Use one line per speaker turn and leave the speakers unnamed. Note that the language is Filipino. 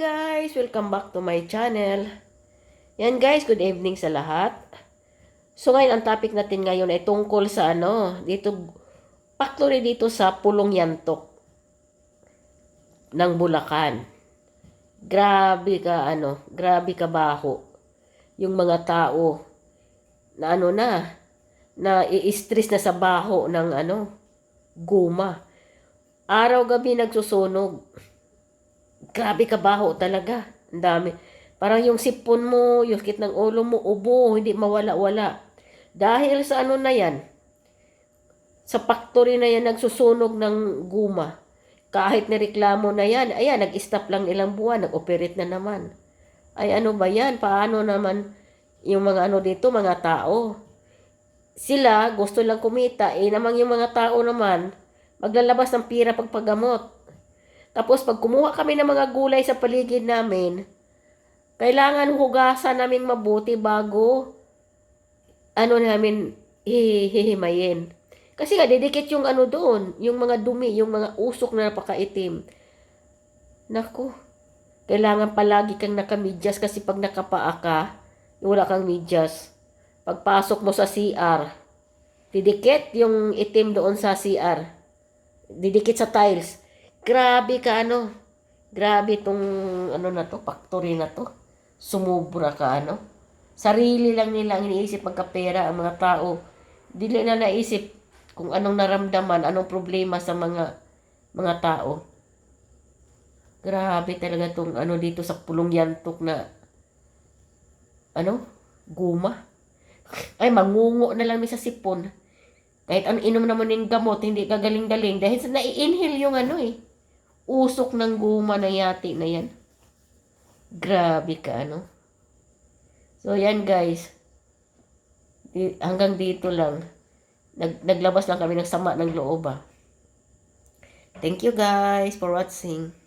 Guys! Welcome back to my channel. Yan guys, good evening sa lahat. So ngayon, ang topic natin ngayon ay tungkol sa dito, factory dito sa Pulong Yantok ng Bulacan. Grabe ka baho. Yung mga tao na na i-stress na sa baho ng guma. Araw-gabi nagsusunog. Grabe kabaho talaga. Ang dami. Parang yung sipon mo, yung sakit ng ulo mo, ubo, hindi mawala-wala. Dahil sa na yan, sa factory na yan, nagsusunog ng guma. Kahit nireklamo na yan, ayan, nag-stop lang ilang buwan, nag-operate na naman. Ay ano ba yan? Paano naman yung mga dito, mga tao? Sila, gusto lang kumita, namang yung mga tao naman, maglalabas ng pira pagpagamot. Tapos pag kumuha kami ng mga gulay sa paligid namin, kailangan hugasan namin mabuti bago namin hihimayin. Kasi nga didikit yung doon, yung mga dumi, yung mga usok na napakaitim. Naku, kailangan palagi kang nakamidyas kasi pag nakapaa ka, wala kang midyas. Pagpasok mo sa CR, didikit yung itim doon sa CR. Didikit sa tiles. Grabe ka grabe itong na to, factory na to. Sumubra ka Sarili lang nila ang iniisip magkapera ang mga tao. Dili na naisip kung anong naramdaman, anong problema sa mga tao. Grabe talaga itong dito sa Pulong Yantok na guma. Ay, mangungo na lang sa sipon. Kahit inom naman ng gamot, hindi kagaling-galing dahil sa nai-inhale yung usok ng guma na yati na yan. Grabe ka, So, yan guys. Hanggang dito lang. Naglabas lang kami ng sama ng loob, Thank you guys for watching.